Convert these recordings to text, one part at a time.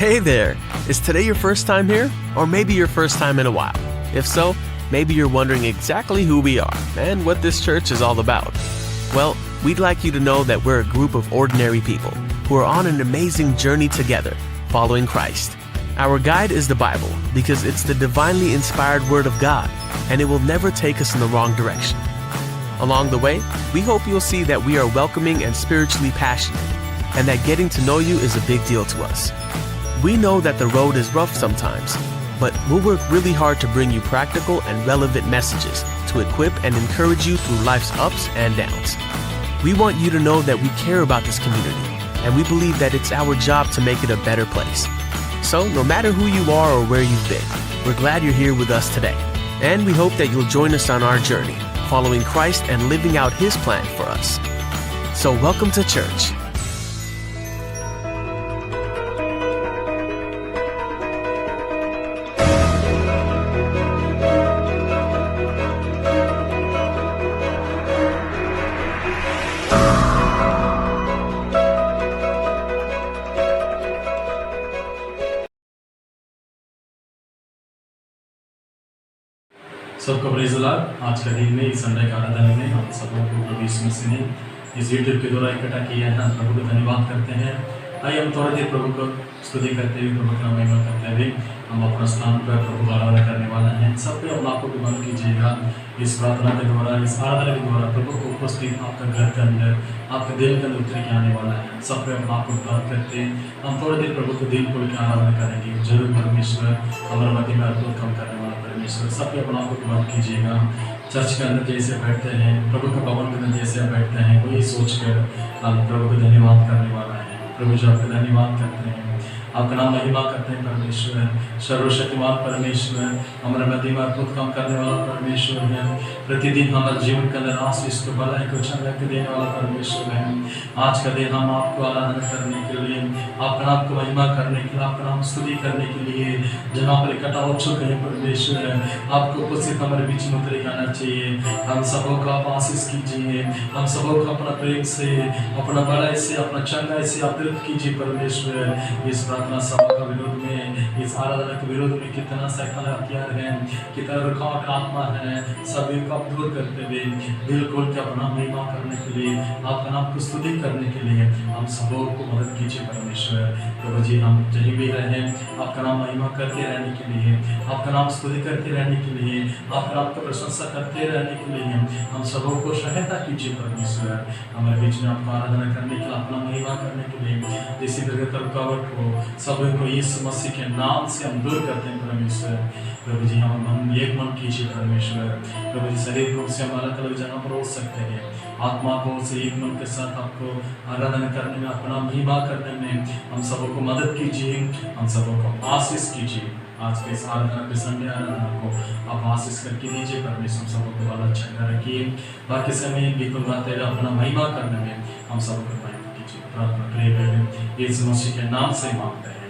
Hey there! Is today your first time here? Or maybe your first time in a while? If so, maybe you're wondering exactly who we are and what this church is all about. Well, we'd like you to know that we're a group of ordinary people who are on an amazing journey together, following Christ. Our guide is the Bible because it's the divinely inspired Word of God, and it will never take us in the wrong direction. Along the way, we hope you'll see that we are welcoming and spiritually passionate, and that getting to know you is a big deal to us. We know that the road is rough sometimes, but we'll work really hard to bring you practical and relevant messages to equip and encourage you through life's ups and downs. We want you to know that we care about this community, and we believe that it's our job to make it a better place. So, no matter who you are or where you've been, we're glad you're here with us today, and we hope that you'll join us on our journey, following Christ and living out His plan for us. So, welcome to church. सबको praise the Lord. आज का दिन में इस Sunday का आराधना में हम सब लोगों को प्रभु यीशु मसीह ने इस यूट्यूब के द्वारा इकट्ठा किया है। हम प्रभु को धन्यवाद करते हैं। आइए हम थोड़ी देर प्रभु को स्तुति करते हुए, प्रभु का महिमा करते हुए हम अपना स्थान पर प्रभु का आराधना करने वाला हैं। सब पे अपना आपको बंद कीजिएगा। इस प्रार्थना के द्वारा, इस आराधना के द्वारा प्रभु को उपस्थित आपका घर के अंदर, आपके दिल के अंदर उतर के आने वाला है। सब पे अपना आपको बंद करते हैं। हम थोड़ी देर प्रभु को दिल खोल के आराधना करेंगे। जरूर परमेश्वर हमारे मध्य में अद्भुत काम करने वाला परमेश्वर। सब पे अपना आपको बंद कीजिएगा। चर्च के अंदर जैसे बैठते हैं, प्रभु के भवन के अंदर जैसे बैठते हैं, वही सोच कर हम प्रभु को धन्यवाद करने वाला है। प्रभु जी आपका धन्यवाद करते हैं, आपका नाम महिमा करते हैं परमेश्वर। सर्वशक्तिमान परमेश्वर, हमारे मध्य में अद्भुत काम करने वाला परमेश्वर है। प्रतिदिन हमारे जीवन के अंदर आशीष को, भलाई को, चंगा को देने वाला परमेश्वर है। आज का दिन हम आपको आराधना करने के लिए, आपका नाम को महिमा करने के लिए, आपका नाम स्तुति करने के लिए जहाँ पर इकट्ठा हो चुके हैं परमेश्वर, आपको उपस्थित हमारे बीच में उतर आना चाहिए। हम सबों का आप आशीष कीजिए, हम सबों को अपना प्रेम से, अपना भलाई से, अपना चंगाई से आप तृप्त कीजिए परमेश्वर। इस प्रार्थना सभा का विरोध में, इस आराधना के विरोध में कितना सैतान हथियार है, कितना रुकावट आत्मा है, सभी को आप दूर करते हुए दिल खोल के अपना महिमा करने के लिए, आपका नाम को स्तुति करने के लिए हम सबों को मदद कीजिए परमेश्वर। प्रभु जी हम जहीं भी रहे, आपका नाम महिमा करते रहने के लिए, आपका नाम स्तुति करते रहने के लिए, आपका नाम की प्रशंसा करते रहने के लिए हम सबों को सहायता कीजिए परमेश्वर। हमारे बीच में आपका आराधना करने के लिए, अपना महिमा करने के लिए जिस तरह का रुकावट हो, सभी को यीशु मसीह के नाम से हम दूर करते हैं परमेश्वर। प्रभु जी हम एक मन कीजिए परमेश्वर। प्रभु जी शरीर रूप से हम अलग अलग जगह पर हो सकते हैं, आत्मा को से एक मन के साथ आपको आराधना करने में, अपना महिमा करने में हम सबों को मदद कीजिए, हम सबों को आशीष कीजिए। आज के इस आराधना के संडे आराधना को आप आशीष करके दीजिए परमेश्वर। सबों को बड़ा अच्छा रखिए। बाकी समय गीतों गाते हुए अपना महिमा करने में हम सबों को मदद कीजिए। प्रार्थना प्रे यीशु मसीह के नाम से मांगते हैं,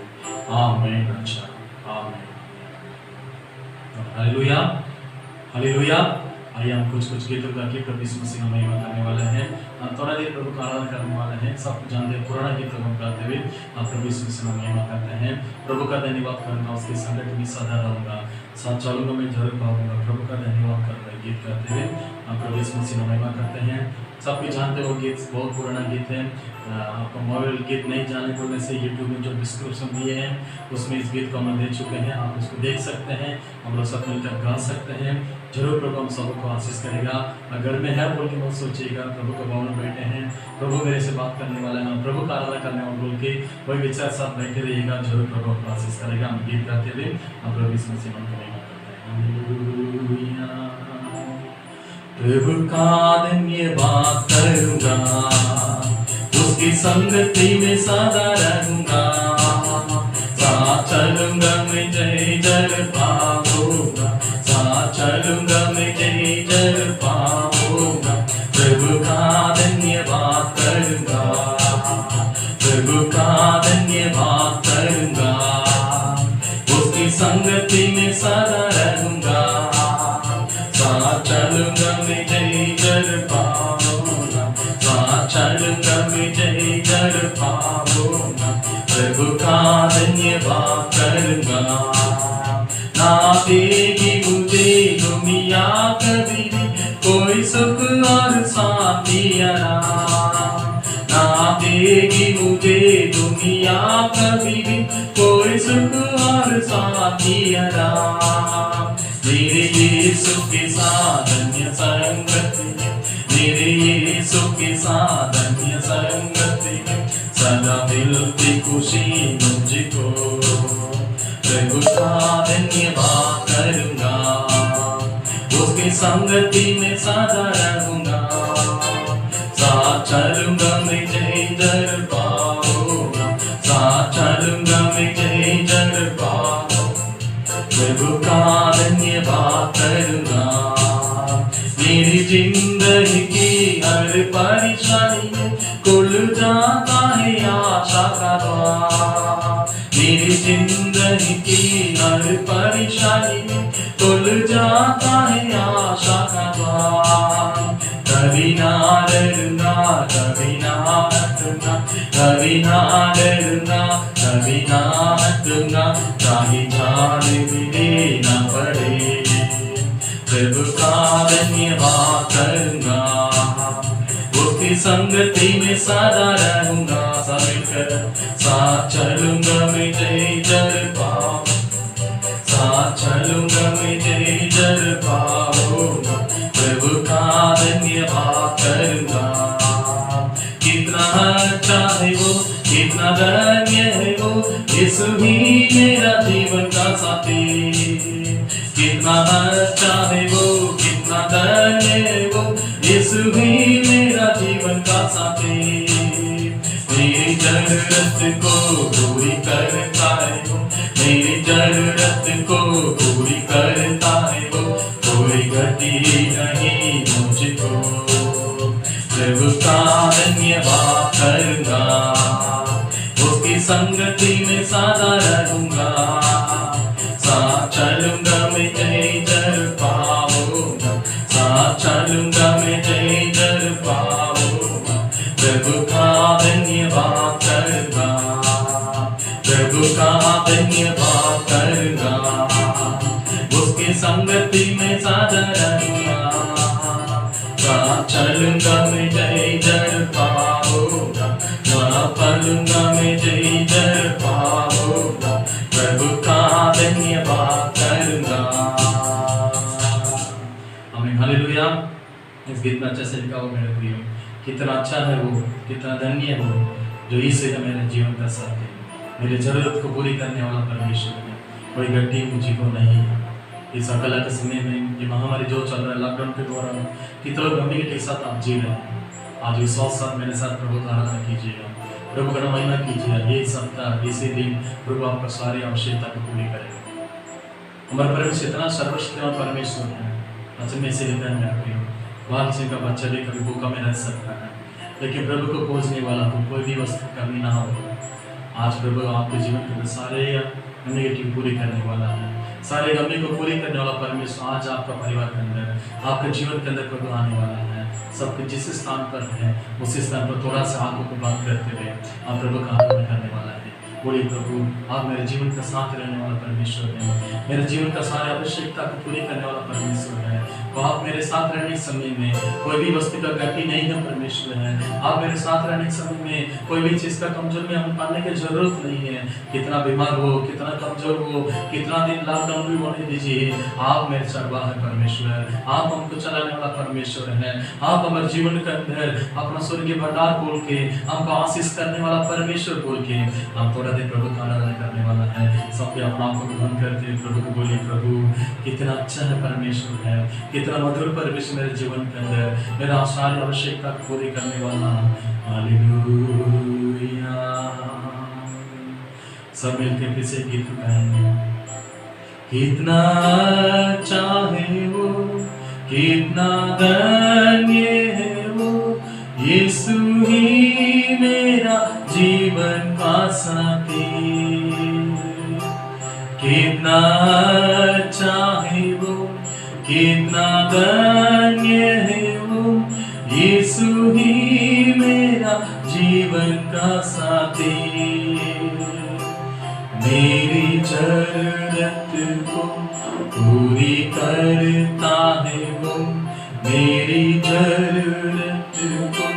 आमीन। अच्छा, आमीन, हालेलुया, हालेलुया। आइए हम कुछ गीतों गा के प्रभु यीशु मसीह का महिमा करने वाले हैं। हम थोड़ा देर प्रभु का आराधना करने वाले हैं। सब जानते हैं पुराना गीतों को गाते हुए हम प्रभु यीशु मसीह का महिमा करते हैं। प्रभु का धन्यवाद करूँगा, उसके संगत में सदा रहूँगा, साथ चलूँगा, मैं जरूर पाऊँगा। प्रभु का धन्यवाद कर रहे गीत गाते हुए हम प्रभु यीशु मसीह का महिमा करते हैं। सब भी जानते हो गीत बहुत पुराना गीत है। आपको मोबाइल गीत नहीं जाने को वैसे यूट्यूब में जो डिस्क्रिप्शन दिए हैं उसमें इस गीत को हम दे चुके हैं, आप उसको देख सकते हैं। हम लोग सब मिलकर गा सकते हैं। जरूर प्रभु हम सबको को आशीष करेगा। अगर में है बोल के मत सोचिएगा, प्रभु का भवन में बैठे हैं, प्रभु मेरे से बात करने वाले हैं, प्रभु का आराधना करने वाले बोल के कोई विचार साथ बैठे रहिएगा। जरूर प्रभु आपको आशीष करेगा। हम गीत गाते हुए हम प्रभु यीशु मसीह का महिमा करते हैं। प्रभु का धन्यवाद करूँगा, उसकी संगति में सदा रहूँगा, साथ चलूँगा मैं जय जय पाऊँगा, साथ चलूँगा मैं जय जय पाऊँगा। प्रभु का धन्यवाद करूँगा, प्रभु का धन्यवाद करूँगा, उसकी संगति में सदा रहूँगा, साथ चलूँगा मैं जय जय पाऊँगा, साथ चलूँगा मैं जय जय पाऊँगा। प्रभु का धन्यवाद करूंगा। ना देगी मुझे दुनिया कभी भी कोई सुख और शांति आराम। ना देगी मुझे दुनिया कभी भी कोई सुख और शांति आराम। मेरे यीशु के साथ धन्य संगति है, मेरे यीशु के साथ धन्य संगति है, सदा मिलती खुशी मुझको। प्रभु का धन्यवाद करूंगा, उसकी संगति में सदा रहूंगा। साथ चलूंगा मैं जय जय पाऊंगा, साथ चलूंगा मैं जय जय पाऊंगा। प्रभु का धन्यवाद करूंगा। मेरी जिंदगी की हर परेशानी में खुल जाता है आशा का द्वार। मेरी जिंदगी की हर परेशानी में खुल जाता है आशा का द्वार। कभी ना डरूंगा, कभी ना हटूंगा, कभी ना डरूंगा, कभी ना हटूंगा, चाहे जान भी देना पड़े। प्रभु का धन्यवाद करूंगा, उसकी संगति में सदा रहूंगा। सब मिलकर साथ चलूंगा मैं जय जय पाऊं, साथ चलूंगा मैं जय जय पाऊंगा। प्रभु का धन्यवाद करूंगा। कितना अच्छा है वो, कितना धन्य है वो, यीशु ही मेरा जीवन का साथी। कितना अच्छा है वो, कितना धन्य है वो, यीशु ही मेरा जीवन का साथी। मेरी जरूरत को पूरी करता है वो, मेरी जरूरत को पूरी करता है वो, कोई गति नहीं मुझको। प्रभु का धन्यवाद करूंगा, उसकी संगति में सदा रहूंगा। साथ चलूंगा मैं जय जय पाऊंगा, साथ चलूंगा मैं जय जय पाऊंगा। प्रभु का धन्यवाद करूंगा, प्रभु का धन्यवाद करूंगा, उसकी संगति में सदा रहूंगा। साथ चलूंगा मैं जय जय पाऊंगा, चलूंगा मैं जय जय पाऊंगा। प्रभु का धन्यवाद करूंगा। आमीन, हालेलुया। इस गीत में अच्छे से लिखा हो मेरे प्रियो, कितना अच्छा है वो, कितना धन्य है वो जो इससे है मेरे जीवन का साथ है। मेरी जरूरत को पूरी करने वाला परमेश्वर है, कोई गड्डी मुझको नहीं है। इस अकल के समय में ये महामारी जो चल रहा है, लॉकडाउन के दौरान कितना गंभीर के साथ आप जी रहे हैं। आज विश्वास साथ मेरे साथ प्रभु का आराधना कीजिएगा, प्रभु का महिमा कीजिए। ये सप्ताह इसी दिन प्रभु आपका सारी आवश्यकता को पूरी करेगा। हमारा परमेश्वर इतना सर्वशक्तिमान परमेश्वर है। अच्छा में से लिखा है मेरा प्रियो, बाल सिंह का बच्चा भी कभी भूखा में रह सकता है, लेकिन प्रभु को खोजने वाला को कोई भी वस्तु कमी ना हो। आज प्रभु आपके जीवन के अंदर सारे नेगेटिव पूरी करने वाला है, सारे गमी को पूरी करने वाला परमेश्वर आज आपका परिवार के अंदर, आपके जीवन के अंदर प्रभु आने वाला है। सबके जिस स्थान पर है उसी स्थान पर थोड़ा सा आंखों को बंद करते हुए आप प्रभु का आराधना करने वाला है। बोलिए प्रभु, आप मेरे जीवन का साथ रहने वाला परमेश्वर है, मेरे जीवन का सारी आवश्यकता को पूरी करने वाला परमेश्वर है। तो आप मेरे साथ रहने के समय में कोई भी वस्तु का घटी नहीं है परमेश्वर है। आप मेरे साथ रहने के समय में कोई भी चीज़ का कमजोर में हम पाने की जरूरत नहीं है। कितना बीमार हो, कितना कमजोर हो, कितना दिन लॉकडाउन भी होने दीजिए, आप मेरे चरवाहा है परमेश्वर। आप हमको चलाने वाला परमेश्वर है। आप हमारे जीवन के अंदर अपना स्वर्गीय भंडार बोल के हमको आशीष करने वाला परमेश्वर बोल के हम थोड़ा देर प्रभु का आराधना करने वाला है। सबके अपना आपको ग्रहण करते हुए प्रभु को बोलिए, प्रभु कितना अच्छा है परमेश्वर है, कितना मधुर परमेश्वर मेरे जीवन के अंदर, मेरा सारी आवश्यकता पूरी करने वाला। हालेलुया। सब मिलकर किसी गीत गाएंगे। कितना अच्छा है वो, कितना धन्य है वो, यीशु ही मेरा जीवन का साथी। कितना अच्छा है वो, कितना धन्य है वो, यीशु ही मेरा जीवन का साथी। मेरी जरूरत को पूरी करता है वो, मेरी जरूरत को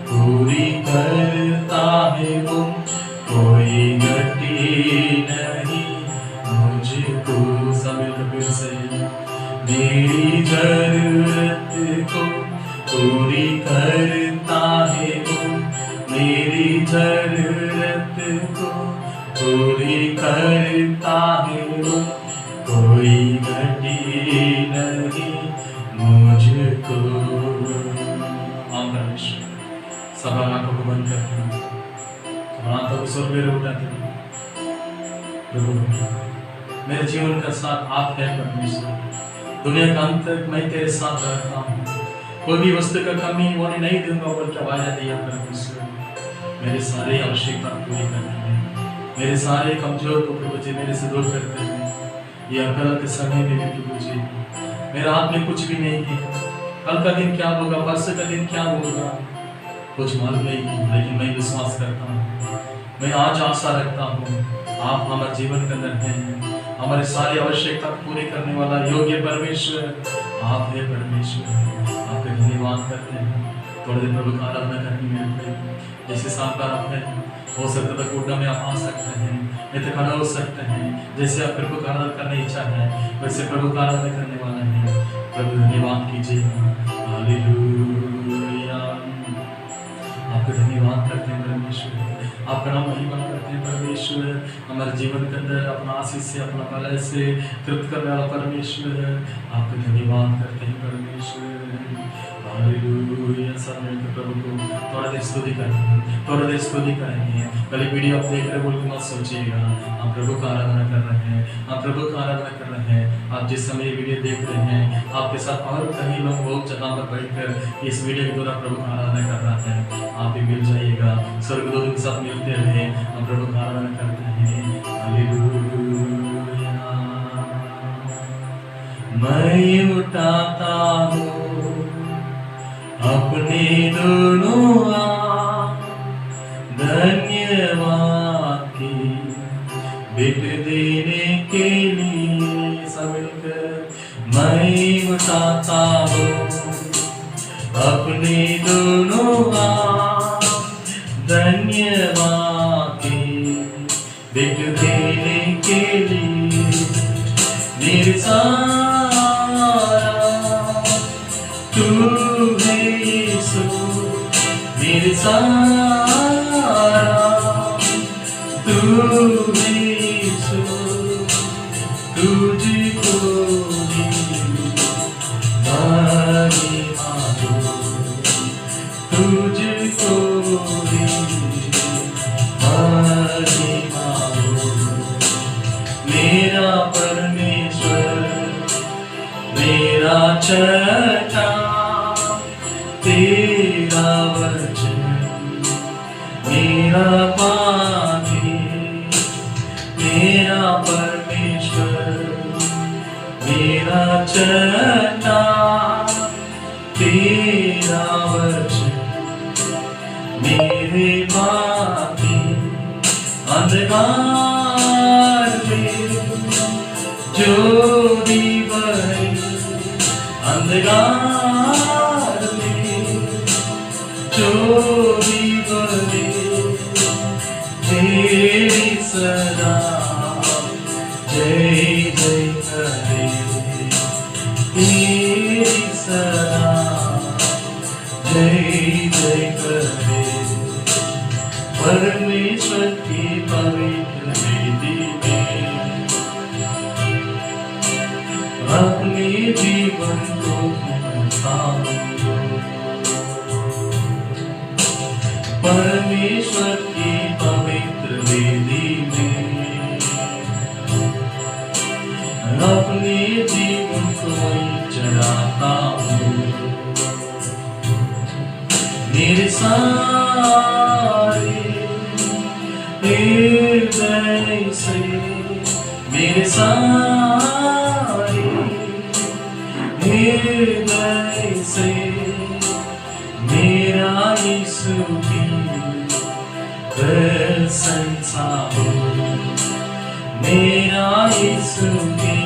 पूरी करता है वो, कोई घटी नहीं मुझको। समय फिर से मेरी जरूरत को पूरी करता है वो, मेरी जरूरत को पूरी करता है वो, कोई घटी नहीं मुझको। आम परमेश्वर सभा आंखों को बंद करते हैं, आंखों को स्वर्ग में उठाते हैं। प्रभु मेरे जीवन का साथ आप है परमेश्वर, दुनिया का अंत तक मैं तेरे साथ रहता हूँ, कोई भी वस्तु का कमी होने नहीं दूंगा, बल्कि वादा दिया परमेश्वर मेरे सारे आवश्यकता पूरी करते हैं, मेरे सारे कमजोर को प्रभु जी मेरे से दूर करते हैं। ये अकल के समय में भी प्रभु जी मेरे हाथ में कुछ भी नहीं है, कल का दिन क्या होगा, परसों का दिन क्या होगा कुछ मालूम नहीं, लेकिन मैं विश्वास करता हूँ, मैं आज आशा रखता हूँ आप हमारे जीवन के अंदर हैं, हमारे सारी आवश्यकता पूरी करने वाला योग्य परमेश्वर आप है परमेश्वर। आपका धन्यवाद करते हैं। थोड़े दिन प्रभु का आराधना करने में जैसे सांप का आप है, हो सकता है कोटा में आप आ सकते हैं, नहीं तो खड़ा हो सकते हैं, जैसे आप प्रभु का आराधना करने इच्छा है वैसे प्रभु का आराधना करने वाला है। प्रभु धन्यवाद कीजिए, हालेलुया। आपका धन्यवाद करते हैं परमेश्वर, आपका नाम महिमा करते हैं परमेश्वर, हमारे जीवन के अंदर अपना आशीष से अपना भलाई से तृप्त करने वाला परमेश्वर, आपका धन्यवाद करते हैं परमेश्वर। हालेलुया। सब मिलकर प्रभु को थोड़ा देर स्तुति करेंगे, थोड़ा देर स्तुति करेंगे। पहले वीडियो आप देख रहे बोल के मत सोचिएगा, आप प्रभु का आराधना कर रहे हैं, आप प्रभु का आराधना कर रहे हैं। आप जिस समय ये वीडियो देख रहे हैं, आपके साथ और कई लोग बहुत जगह पर बैठकर इस वीडियो के द्वारा प्रभु का आराधना कर रहा है। आप भी मिल जाइएगा, स्वर्गदूतों के साथ मिलते रहे, हम प्रभु का आराधना करते हैं। हालेलुया। मैं उठाता हूँ अपने दोनों हाथ, धन्यवाद की बिट देने के लिए। सब मिलकर मैं उठाता हूँ अपने दोनों हाथ, धन्यवाद की बिट देने के लिए। मेरे सारा तू है यीशु, मेरे सारा तू है यीशु, तुझको ही महिमा दो, तुझको ही महिमा दो। मेरा परमेश्वर, मेरा छटा, तेरा वचन मेरा पानी, मेरा परमेश्वर, मेरा छटा, तेरा वचन मेरे पानी। अंधकार में ज्योति बनी, अंधकार में ज्योति बनी, तेरी सदा जय जय करे, तेरी सदा जय जय करे। परमेश्वर की पवित्र वेदी में अपने जीवन को परमेश्वर की पवित्र वेदी में अपने जीवन को चढ़ाता हूँ। मेरे सारे हृदय से, मेरे सारे हृदय से मेरा यीशु की प्रशंसा हो। मेरा यीशु की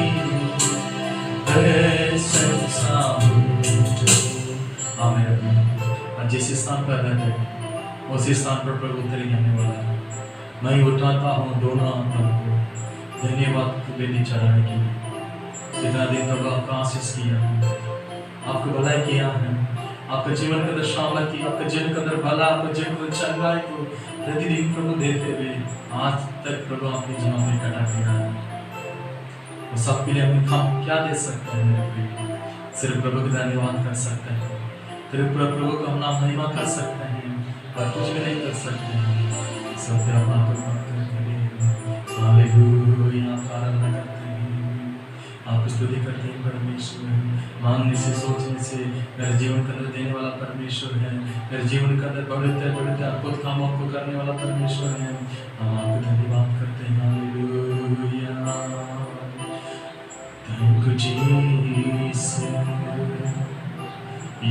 प्रशंसा हो। आमीन। और जिस स्थान पर रहते हैं उसी स्थान पर प्रभु उतरी जाने वाला है। मैं उठाता हूँ दोनों हाथों को धन्यवाद बेदी चढ़ाने के लिए। इतना दिन तक आपका आशीष किया है, आपको भलाई किया है, आपका जीवन का अंदर शामला की, आपका जीवन का अंदर भला, आपका जीवन का चंगाई को प्रतिदिन प्रभु देते हुए आज तक प्रभु आपने जीवन में इकट्ठा किया है। वो सबके लिए हम क्या दे सकते हैं मेरे प्रिय? सिर्फ प्रभु का धन्यवाद कर सकते हैं, सिर्फ प्रभु को हम नाम महिमा कर सकते हैं और कुछ भी नहीं कर सकते हैं। सब अपना हालेलुया आराधना करते हैं, आपको स्तुति करते हैं परमेश्वर। मांगने से सोचने से मेरे जीवन का अंदर देने वाला परमेश्वर है, मेरे जीवन का अंदर बढ़ते बढ़ते अद्भुत कामों को करने वाला परमेश्वर है। हम आपको धन्यवाद करते हैं। Hallelujah, thank you Jesus.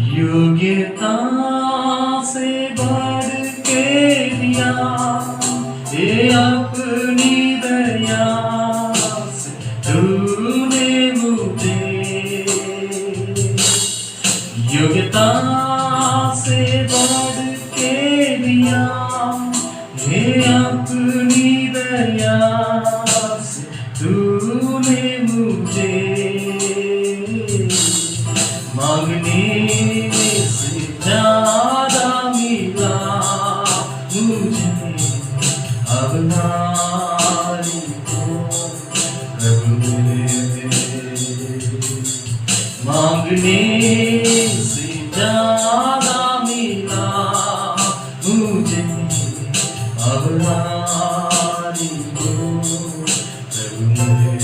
योग्यता से बढ़ के दिया ये अपनी दया से तूने मुझे, योग्यता से बढ़ के दिया ये अपनी दया से तूने मुझे, मांगने से ज्यादा मिला मुझे। अब नारी को प्रभु मेरे, मांगने से ज्यादा मिला मुझे। अब नारी को प्रभु मेरे,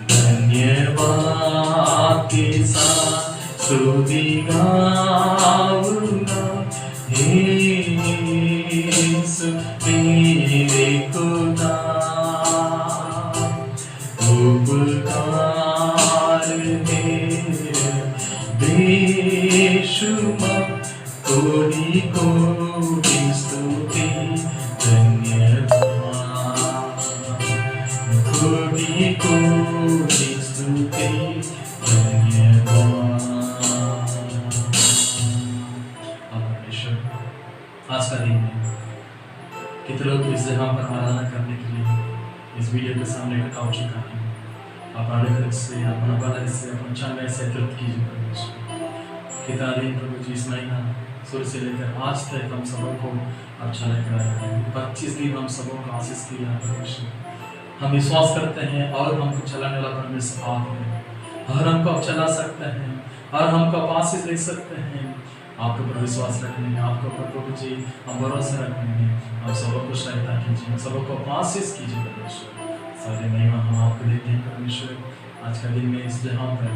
धन्यवाद के साथ स्तुति गाऊंगा हे यीशु मेरे खुदा। उपकार मेरे बेशुमार, कोटि कोटि स्तुति धन्यवाद, कोटि कोटि स्तुति धन्यवाद। आज का दिन है, कितने लोग इस जगह पर आराधना करने के लिए इस वीडियो के सामने इकट्ठा हो चुका है। अपने घर से, अपना बदन से, अपना चंगाई से तृप्त कीजिए परमेश्वर। कितना दिन प्रभु जी इस महीना शुरू से लेकर आज तक हम सबों को अच्छा लेकर आए हैं। 25 दिन हम सबों को आशीष किया परमेश्वर। हम विश्वास करते हैं और हमको चलाने वाला परमेश्वर आप है, और हमको आप चला सकते हैं, और हमको आप आशीष दे सकते हैं। आपके ऊपर विश्वास रखने में, आपके ऊपर प्रभु जी हम भरोसा रखने में आप सबों को सहायता कीजिए, हम सबों को आशीष कीजिए परमेश्वर। सारे महिमा हम आपको देते हैं परमेश्वर। आज का दिन में इस जहाँ पर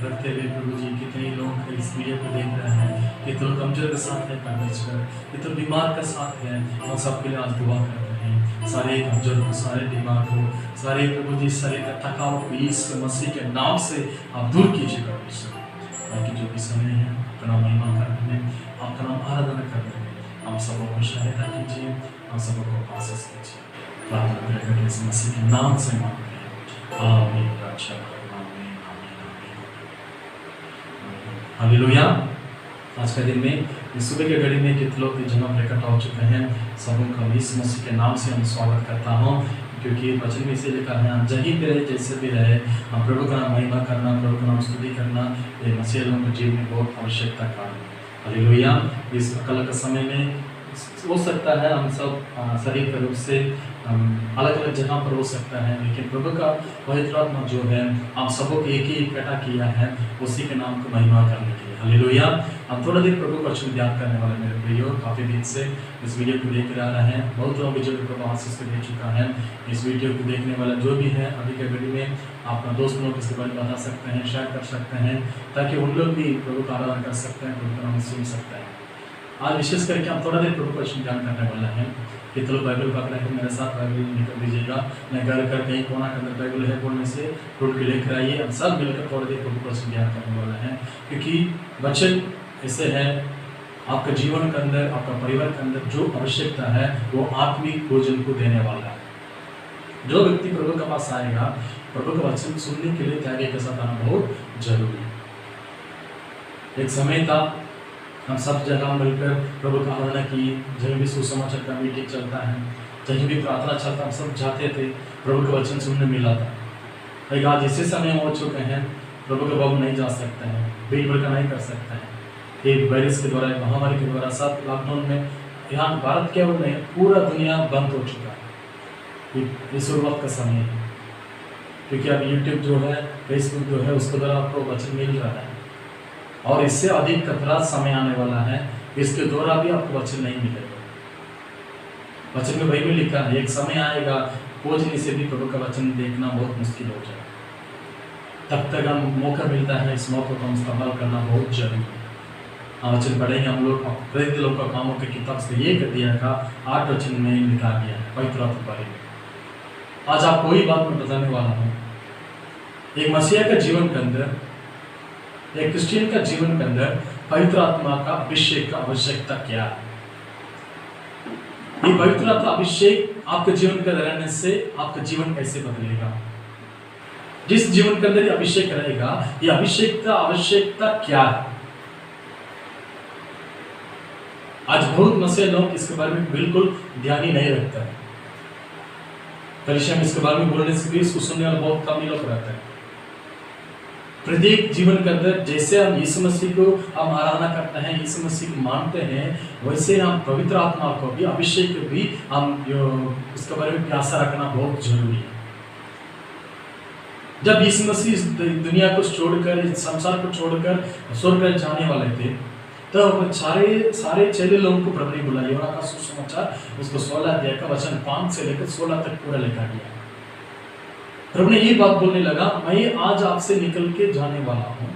रखते हुए प्रभु जी कितने लोग इस वीडियो को देख रहे हैं, कितने लोग कमजोर के साथ है परमेश्वर, कितने बीमार का साथ है, हम सबके लिए आज दुआ करते हैं। सारे कमजोर को, सारे बीमार को, सारे प्रभु जी शरीर का थकावट को यीशु मसीह के नाम से आप दूर कीजिए परमेश्वर। बाकी जो भी समय है आपका नाम महिमा करने में, आपका नाम आराधना करने में हम सबों को सहायता कीजिए, हम सबों को आशीष कीजिए। प्रार्थना करके यीशु मसीह के नाम से मांगते हैं, आमीन। अच्छा, आमीन, आमीन। हालेलुया। आज के दिन में इस सुबह के घड़ी में कितने लोग जगह पर इकट्ठा हो चुके हैं, सबों का यीशु मसीह के नाम से हम स्वागत करता हूँ। क्योंकि वचन में इसे लिखा है, हम जहीं पे रहे जैसे भी रहे, हम प्रभु का नाम महिमा करना, प्रभु का नाम स्तुति करना, ये मसीह लोगों के जीवन में बहुत आवश्यकता का है। हालेलुया। इस कल के समय में हो सकता है हम सब शरीर के रूप से अलग अलग जगह पर हो सकता है, लेकिन प्रभु का पवित्र आत्मा जो है आप सबों को एक ही इकट्ठा किया है उसी के नाम को महिमा करने के लिए। हालेलुया। हम थोड़ा देर प्रभु का वचन ध्यान करने वाले मेरे प्रियो, काफ़ी दिन से इस वीडियो को देख रहा है, बहुत लोगों को जो प्रभु आशीष को दे चुका है। इस वीडियो को देखने वाला जो भी है अभी के घड़ी में अपना दोस्त लोग इसके बारे में बता सकते हैं, शेयर कर सकते हैं, ताकि उन लोग भी प्रभु का आराधना कर सकते हैं, प्रभु का नाम सुन सकते हैं। आज विशेष करके हम थोड़ा देर प्रभु का वचन ध्यान करने वाला है। कितने लोग बाइबल पकड़ा है मेरे साथ बाइबल निकल दीजिएगा, मैं घर कर कहीं कोना के अंदर बाइबल है बोलने से ढूंढ के लेकर आइए। हम सब मिलकर थोड़ी देर प्रभु का वचन ध्यान करने वाला है, क्योंकि वचन ऐसे है आपके जीवन के अंदर, आपका परिवार के अंदर जो आवश्यकता है वो आत्मिक भोजन को देने वाला है। जो व्यक्ति प्रभु के पास आएगा, प्रभु का वचन सुनने के लिए त्यागी के साथ आना बहुत जरूरी है। एक समय था हम सब जगह मिलकर प्रभु का आराधना की, जहाँ भी सुसमाचार का मीटिंग चलता है, कहीं भी प्रार्थना चलता, हम सब जाते थे, प्रभु का वचन सुनने मिला था। लेकिन आज ऐसे समय हो चुके हैं, प्रभु के भवन नहीं जा सकते हैं, भीड़ भड़का नहीं कर सकते हैं। एक वायरस के द्वारा, महामारी के द्वारा, सब लॉकडाउन में यहाँ भारत केवल नहीं पूरा दुनिया बंद हो चुका है। ये शुरुआत का समय है, क्योंकि अब यूट्यूब जो है, फेसबुक जो है, उसके द्वारा आपको वचन मिल रहा है, और इससे अधिक खतरा समय आने वाला है, इसके द्वारा भी आपको वचन नहीं मिलेगा। वचन में वही भी लिखा है, एक समय आएगा खोजने से भी प्रभु का वचन देखना बहुत मुश्किल हो जाएगा। तब तक हम मौका मिलता है, इस मौके को हम इस्तेमाल करना बहुत जरूरी है। वचन पढ़ेंगे हम लोग, प्रेरित लोग का कामों की किताब से 1 अध्याय का 8 वचन में लिखा गया है पवित्र आत्मा के बारे में। आज आपको वही बात मैं बताने वाला हूँ। एक मसीहा का जीवन के अंदर, एक क्रिश्चियन का जीवन के अंदर पवित्र आत्मा का अभिषेक का आवश्यकता क्या है। ये पवित्र आत्मा अभिषेक आपके जीवन के अंदर रहने से आपका जीवन कैसे बदलेगा। जिस जीवन के अंदर ये अभिषेक रहेगा, ये अभिषेक का आवश्यकता क्या है। आज बहुत मसीही लोग इसके बारे में बिल्कुल ध्यान ही नहीं रखते हैं। कलीसिया में इसके बारे में बोलने से भी इसको सुनने वाले बहुत कम ही लोग रहते हैं। प्रत्येक जीवन के अंदर जैसे हम यीशु मसीह को हम आराधना करते हैं, यीशु मसीह को मानते हैं, वैसे हम पवित्र आत्मा को भी, अभिषेक भी हम इसके बारे में प्यासा रखना बहुत जरूरी है। जब यीशु मसीह इस दुनिया को छोड़कर, इस संसार को छोड़कर स्वर्ग में जाने वाले थे, तो सारे चेले लोगों को प्रभु ने बुलाया। यूहन्ना का सुसमाचार उसको 16 अध्याय का वचन 5 से लेकर 16 तक पूरा लिखा गया। प्रभु ने ये बात बोलने लगा, मैं आज आपसे निकल के जाने वाला हूँ,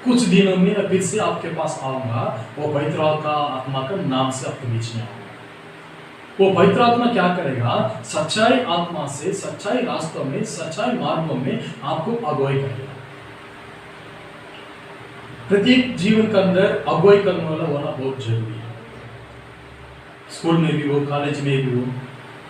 कुछ दिनों में फिर से आपके पास आऊंगा। वो पवित्र आत्मा का नाम से आपके बीच में आऊंगा। वो पवित्र आत्मा क्या करेगा? सच्चाई आत्मा से, सच्चाई रास्तों में, सच्चाई मार्गों में आपको अगुवाई करेगा। प्रत्येक जीवन के अंदर अगुवाई करने वाला होना बहुत जरूरी है। स्कूल में भी हो, कॉलेज में भी हो,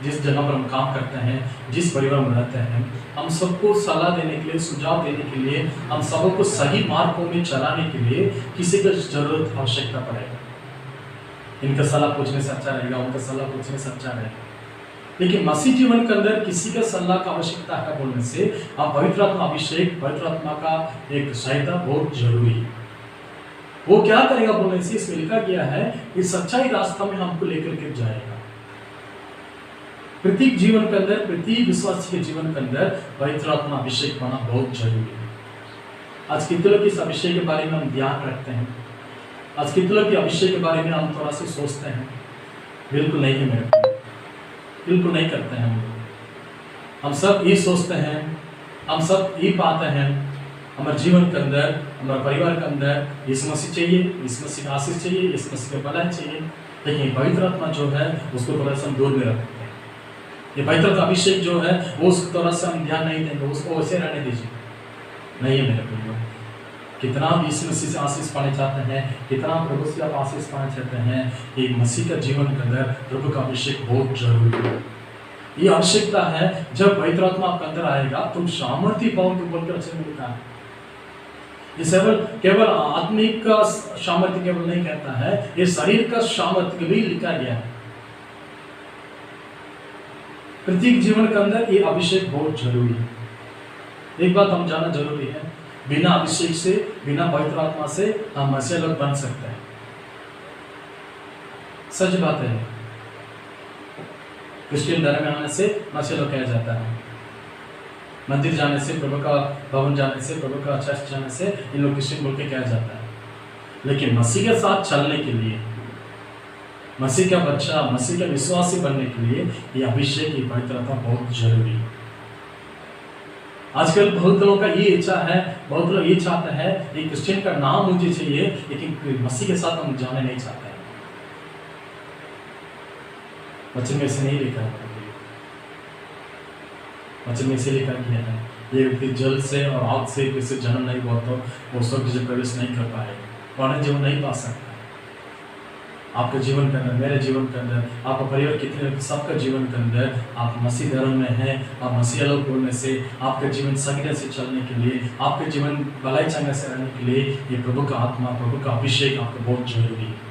जिस जगह पर हम काम करते हैं, जिस परिवार में रहते हैं, हम सबको सलाह देने के लिए, सुझाव देने के लिए, हम सबको सही मार्गों में चलाने के लिए किसी का जरूरत, आवश्यकता पड़ेगा। इनका सलाह पूछने से अच्छा रहेगा, उनका सलाह पूछने से अच्छा रहेगा। लेकिन मसीह जीवन के अंदर किसी का सलाह का आवश्यकता है बोलने से आप पवित्र आत्मा अभिषेक, पवित्र आत्मा का एक सहायता बहुत जरूरी है। वो क्या करेगा बोलने से इसमें लिखा गया है कि सच्चाई रास्ता में हमको लेकर के जाएगा। प्रत्येक जीवन के अंदर, प्रत्येक विश्वासी के जीवन के अंदर पवित्र आत्मा अभिषेक होना बहुत जरूरी है। आज कितने लोग इस अभिषेक के बारे में हम ध्यान रखते हैं? आज कितने लोग अभिषेक के बारे में हम थोड़ा सा सोचते हैं? बिल्कुल नहीं है मेरे, बिल्कुल नहीं करते हैं हम सब ये सोचते हैं, हम सब ये पाते हैं हमारे जीवन के अंदर, हमारे परिवार के अंदर यीशु मसीह चाहिए, यीशु मसीह का आशीष चाहिए, यीशु मसीह का भलाई चाहिए। लेकिन पवित्र आत्मा जो है उसको थोड़ा सा हम दूर में रखते हैं। ये पवित्र आत्मा अभिषेक जो है वो उस थोड़ा सा हम ध्यान नहीं देंगे, उसको वैसे रहने दीजिए। नहीं है मेरे प्रियो, कितना आप यीशु मसीह से आशीष पाने चाहते हैं, कितना प्रभु से आप आशीष पाना चाहते हैं, एक मसीह का जीवन के अंदर प्रभु का अभिषेक बहुत जरूरी है। ये आवश्यकता है। जब पवित्र आत्मा आपके अंदर आएगा तुम सामर्थ्य पाओगे बोलकर अच्छे में लिखा है। ये केवल आत्मिक का सामर्थ्य केवल नहीं कहता है, ये शरीर का सामर्थ्य भी लिखा गया है। प्रत्येक जीवन के अंदर ये अभिषेक बहुत जरूरी है। एक बात हम जानना जरूरी है, बिना अभिषेक से, बिना पवित्र आत्मा से हम मसीह लोग बन सकते हैं। सच बात है। क्रिश्चियन धर्म में आने से मसीह लोग कहा जाता है, मंदिर जाने से, प्रभु का भवन जाने से, प्रभु का चर्च जाने से इन लोग क्रिश्चियन बोल के कहा जाता है। लेकिन मसीह के साथ चलने के लिए, मसीह का बच्चा, मसीह का विश्वासी बनने के लिए ये अभिषेक, ये पवित्रता बहुत जरूरी है। आजकल बहुत लोगों का ये इच्छा है, बहुत लोग ये चाहते हैं कि क्रिश्चियन का नाम मुझे चाहिए, लेकिन मसीह के साथ हम जाने नहीं चाहते हैं। वचन में से नहीं लिखा है, वचन में से लिखा गया है ये व्यक्ति जल से और आग से फिर से जन्म नहीं हुआ तो वो स्वर्ग में प्रवेश नहीं कर पाएगा, वरना जीवन नहीं पा सकता। आपके जीवन के अंदर, मेरे जीवन के अंदर, आपका परिवार कितने सबका जीवन के अंदर आप मसीह धर्म में हैं, आप मसीह लोग बोलने से, आपका जीवन संगठन से चलने के लिए, आपके जीवन भलाई चंगा से रहने के लिए ये प्रभु का आत्मा, प्रभु का अभिषेक आपको बहुत जरूरी है।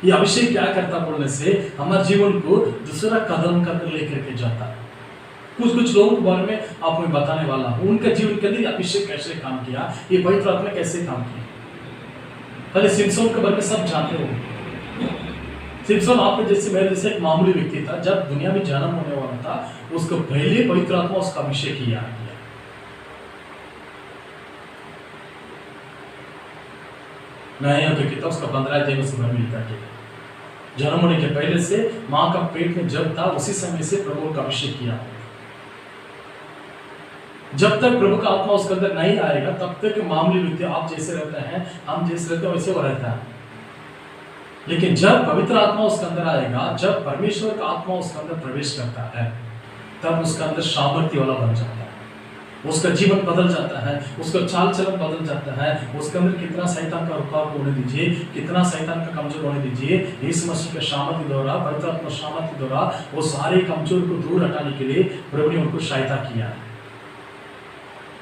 ये अभिषेक क्या करता बोलने से हमारे जीवन को दूसरा कदम कदम लेकर के जाता है। कुछ कुछ लोगों के बारे में आपको मैं बताने वाला हूँ, उनका जीवन के अंदर अभिषेक कैसे काम किया, ये पवित्र आत्मा कैसे काम किया। पहले सिमसोन के बारे में सब जानते हो। सिमसोन आपके जैसे मेरे जैसे एक मामूली व्यक्ति था, जब दुनिया में जन्म होने वाला था उसको पहले पवित्र आत्मा उसका अभिषेक किया। नया तो किताब उसका 15 अध्याय से भर मिलता है। जन्म होने के पहले से माँ का पेट में जब था उसी समय से प्रभु का अभिषेक किया। जब तक प्रभु का आत्मा उसके अंदर नहीं आएगा तब तक मामूली व्यक्ति आप जैसे रहते हैं, हम जैसे रहते हैं वैसे वो रहता है। लेकिन जब पवित्र आत्मा उसके अंदर आएगा, जब परमेश्वर का आत्मा उसके अंदर प्रवेश करता है, तब उसके अंदर सामर्थ्य वाला बन जाता है, उसका जीवन बदल जाता है, उसका चाल चलन बदल जाता है। उसके अंदर कितना शैतान का रुकावट होने दीजिए, कितना शैतान का कमजोर होने दीजिए, यीशु मसीह के सामर्थ्य द्वारा, पवित्र आत्मा सामर्थ्य द्वारा वो सारे कमजोर को दूर हटाने के लिए प्रभु ने उनको सहायता किया है।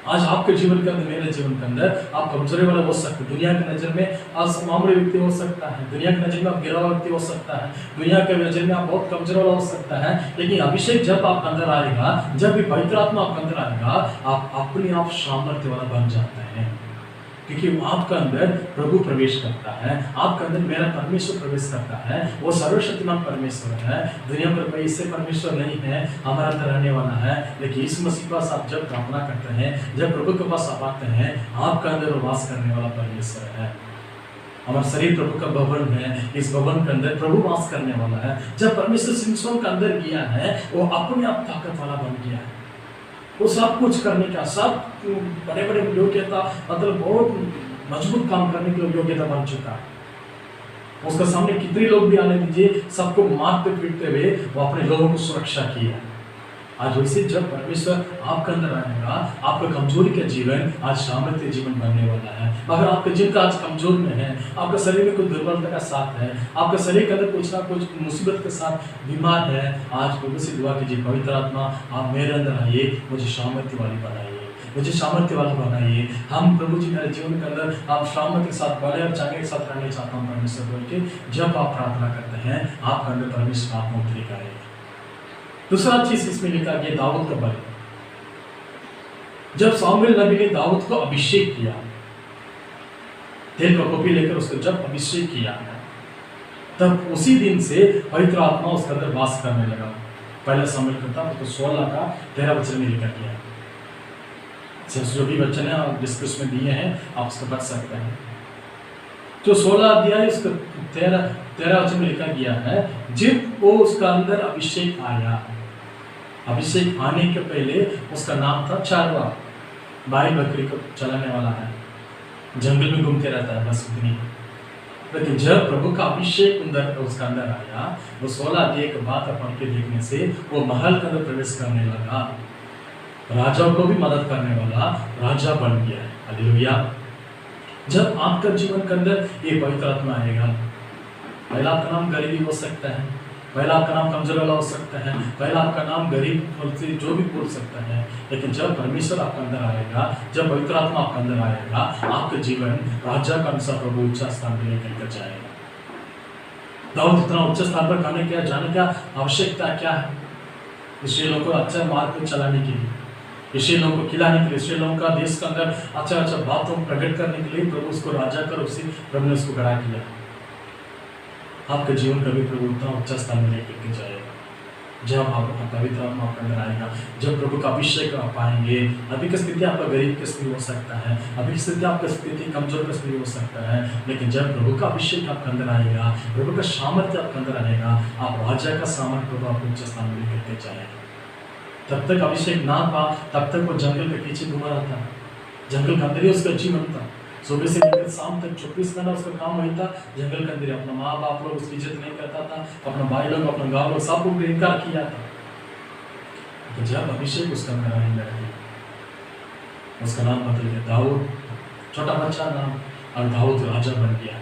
आज आपके जीवन के अंदर, मेरे जीवन के अंदर आप कमजोरी वाले हो सकते हैं। दुनिया की नजर में आज मामूली व्यक्ति हो सकता है, दुनिया की नजर में आप गिरा हुआ व्यक्ति हो सकता है, दुनिया के नजर में आप बहुत कमजोर वाला हो सकता है। लेकिन अभिषेक जब आपके अंदर आएगा, जब भी पवित्र आत्मा आपके अंदर आएगा, आप अपने आप सामर्थ्य वाला बन जाते हैं, क्योंकि आपका अंदर प्रभु प्रवेश करता है, आपका अंदर मेरा परमेश्वर प्रवेश करता है। वो सर्वशक्तिमान परमेश्वर है, दुनिया पर कोई इससे परमेश्वर नहीं है, हमारा अंदर रहने वाला है। लेकिन इस मसीह के पास आप जब प्रार्थना करते हैं, जब प्रभु के पास आप आते हैं, आपका अंदर वो वास करने वाला परमेश्वर है। हमारा शरीर प्रभु का भवन है, इस भवन के अंदर प्रभु वास करने वाला है। जब परमेश्वर सिमसोन के अंदर गया है, वो अपने आप ताकत वाला बन गया है, वो सब कुछ करने का, सब बड़े बड़े योग्यता, मतलब बहुत मजबूत काम करने की योग्यता बन चुका है। उसका सामने कितने लोग भी आने दीजिए, सबको मारते पीटते हुए वो अपने लोगों को सुरक्षा किया। आज वैसे जब परमेश्वर आपके अंदर आएगा, आपका कमजोरी का जीवन आज सामर्थ्य जीवन बनने वाला है। अगर आपका जीवन का आज कमजोर में है, आपका शरीर में कुछ दुर्बलता का साथ है, आपका शरीर के अंदर कुछ ना कुछ मुसीबत के साथ बीमार है, आज प्रभु से दुआ कीजिए, पवित्र आत्मा आप मेरे अंदर आइए, मुझे सामर्थ्य वाली बनाइए, मुझे सामर्थ्य वाला बनाइए। हम प्रभु जी मेरे जीवन के अंदर आप सामर्थ्य के साथ, बड़े और चांगे के साथ रहने चाहता हूँ परमेश्वर बोल के जब आप प्रार्थना करते हैं, आपके अंदर परमेश्वर आत्मा उतरेगा। दूसरा चीज इसमें लिखा गया दाऊद का बल। जब सामुएल नबी ने दाऊद को अभिषेक किया, तेल का कॉपी लेकर उसको जब अभिषेक किया, तब उसी दिन से पवित्र आत्मा उसके अंदर वास करने लगा। पहला सामुएल किताब तो 16 का 13 वचन में लिखा गया है। जो भी वचन है आप डिस्कस में दिए हैं, आप उसको पढ़ सकते हैं। जो 16 अध्याय उसका 13 वचन में लिखा गया है, जब वो उसका अंदर अभिषेक आया, अभिषेक आने के पहले उसका नाम था चारवा, गाय बकरी को चलाने वाला है, जंगल में घूमते रहता है, बस उतनी। लेकिन जब प्रभु का अभिषेक उसका अंदर आया, वो 16 अध्याय के बाद पढ़ के देखने से वो महल के अंदर प्रवेश करने लगा, राजाओं को भी मदद करने वाला राजा बन गया है। हालेलुया। जब आपका जीवन के अंदर ये पवित्र आत्मा आएगा, पहला आपका नाम गरीबी हो सकता है, पहला आपका नाम कमजोर वाला हो सकता है, पहला आपका नाम गरीब जो भी बोल सकता है, लेकिन जब परमेश्वर आपके अंदर आएगा, जब पवित्र आत्मा आपके अंदर आएगा, आपका जीवन राजा का अनुसार प्रभु उच्च स्थान पर लेकर जाएगा। दाऊद इतना उच्च स्थान पर जाने का आवश्यकता क्या है? इसलिए लोगों को अच्छा मार्ग पर चलाने के लिए, इसलिए लोगों को खिलाने के लिए, इसलिए लोगों का देश के अंदर अच्छा बातों को प्रकट करने के लिए प्रभु उसको राजा कर उसी प्रभु ने उसको खड़ा किया। आपका जीवन कभी प्रभु उतना उच्च स्थान में लेकर के जाएगा जब आपका पवित्र आत्मा आपके अंदर आएगा, जब प्रभु का अभिषेक आप पाएंगे। अभी की स्थिति आपका गरीब की स्थिति हो सकता है, अभी की स्थिति आपका स्थिति कमजोर की स्थिति हो सकता है, लेकिन जब प्रभु का अभिषेक आपके अंदर आएगा, प्रभु का सामर्थ्य आपके अंदर आएगा, आप राजा का सामर्थ्य प्रभु आपको उच्च स्थान में लेकर के जाएगा। तब तक अभिषेक ना पा, तब तक वो जंगल के पीछे घुमा रहा था, जंगल के अंदर ही उसका जीवन था। सुबह से लेकर शाम तक 24 घंटा उसका काम वही था, जंगल के अंदर। अपना माँ बाप लोग उसकी इज्जत नहीं करता था, अपना भाई लोग, अपना गाँव लोग, सब लोग इनकार किया था। तो जब अभिषेक उसका अंदर आने लगा, उसका नाम बदल गया दाऊद, छोटा बच्चा नाम, और दाऊद राजा बन गया।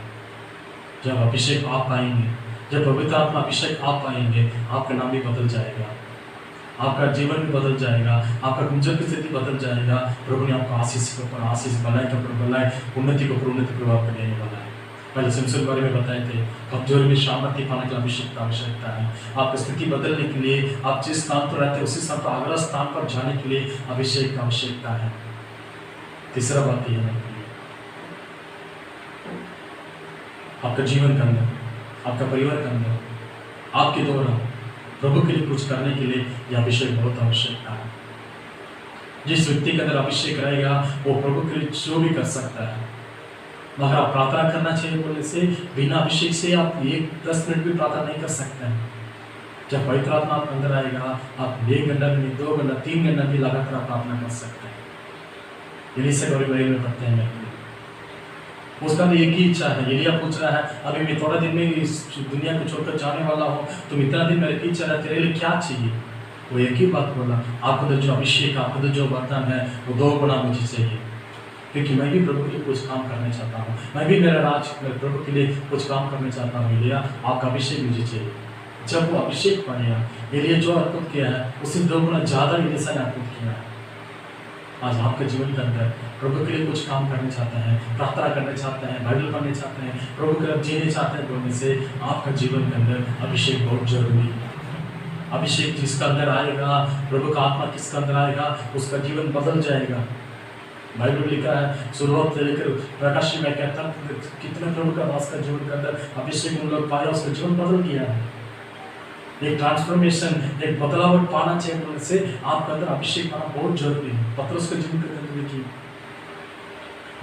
जब अभिषेक आप पाएंगे, जब पवित्र आत्मा अभिषेक आप पाएंगे, आपका नाम भी बदल जाएगा, आपका जीवन भी बदल जाएगा, आपका गुंजन की स्थिति बदल जाएगा। प्रभु ने आपको आशीष के ऊपर आशीष, भलाई के ऊपर भलाई, उन्नति के ऊपर उन्नति प्रभाव को देने वाला है। पहले सिमसन बारे में बताए थे, कमजोरी में सामर्थ्य पाने के लिए अभिषेक की आवश्यकता है। आपकी स्थिति बदलने के लिए, आप जिस स्थान पर रहते हैं उसी स्थान पर अगला स्थान पर जाने के लिए अभिषेक की आवश्यकता है। तीसरा बात यह है, आपका जीवन के अंदर, आपका परिवार के अंदर, आपके द्वारा प्रभु के लिए कुछ करने के लिए यह अभिषेक बहुत आवश्यकता है। जिस व्यक्ति के अंदर अभिषेक रहेगा वो प्रभु के लिए जो भी कर सकता है। मगर आप प्रार्थना करना चाहिए बोलने से, बिना अभिषेक से आप 10 मिनट भी प्रार्थना नहीं कर सकते हैं। जब पवित्र आत्मा आपके अंदर आएगा, आप 1 घंटा नहीं, 2 घंटा, 3 घंटा भी लगातार प्रार्थना कर सकते हैं। यही से गौरी भाई में पढ़ते हैं, उसका तो एक ही इच्छा है। यदि आप पूछ रहा है, अभी मैं थोड़ा दिन में इस दुनिया को छोड़कर जाने वाला हूँ, तुम इतना दिन मेरी इच्छा है, तेरे लिए क्या चाहिए? वो एक ही बात बोला, आपको तो जो अभिषेक, आपको तो जो वरदान है वो 2 गुना मुझे चाहिए, क्योंकि मैं भी प्रभु के लिए कुछ काम करना चाहता हूँ, मैं भी मेरा प्रभु के लिए कुछ काम करना चाहता हूँ। एलिया, आपका अभिषेक मुझे चाहिए। जब वो अभिषेक पाया, एलिया जो अद्भुत किया है उससे 2 गुना ज़्यादा एलिशा ने अद्भुत किया है। आज आपके जीवन के अंदर प्रभु के लिए कुछ काम करना चाहते हैं, प्रार्थना करना चाहते हैं, बाइबल पढ़ना चाहते हैं, प्रभु के लिए जीने चाहते हैं, बोलने से आपका जीवन के अंदर अभिषेक बहुत जरूरी है। अभिषेक जिसका अंदर आएगा, प्रभु का आत्मा किसका अंदर आएगा, उसका जीवन बदल जाएगा। बाइबल लिखा है, शुरुआत से लेकर प्रकाश में कहता है कितने प्रभु का वास का जीवन के अंदर अभिषेक उन लोग पाया, उसका जीवन बदल गया है। एक ट्रांसफॉर्मेशन, एक बदलाव पाना चाहिए बोलने से आपके अंदर अभिषेक पाना बहुत जरूरी है। पत्रोस के जीवन के अंदर देखिए,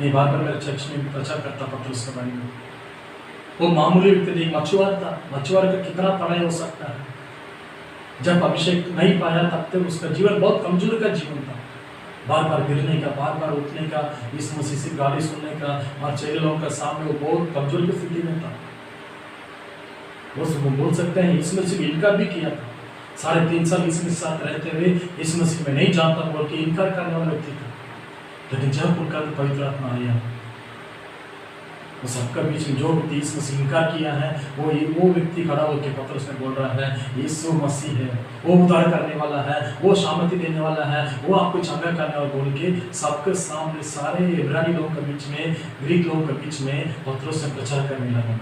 मैं बार बार मेरे चर्च में प्रचार करता पत्रोस के बारे में। वो मामूली व्यक्ति नहीं, मछुआरा था। मछुआरे का कितना पढ़ाई हो सकता है? जब अभिषेक नहीं पाया तब तक उसका जीवन बहुत कमजोर का जीवन था, बार बार गिरने का, बार बार उठने का, इस मसीह से गाली सुनने का, और चेलों का सामने वो बहुत कमजोर की स्थिति में था। वो बोल सकते हैं इस मसीह में इनकार भी किया था। 3.5 साल इस मसीह साथ रहते हुए इस मसीह में नहीं जानता बोल के इनकार करने वाला व्यक्ति था। लेकिन जब उनका पवित्र आत्मा आया, वो सबका बीच में जो व्यक्ति इस मसीह इनकार किया है, वो व्यक्ति खड़ा होकर पत्रोस में बोल रहा है, यीशु मसीह है, वो उद्धार करने वाला है, वो शांति देने वाला है, वो आपको चंगा करने वाला, बोल के सबके सामने सारे इब्रानी लोगों के बीच में, ग्रीक लोगों के बीच में पत्रोस ने प्रचार करने लगा।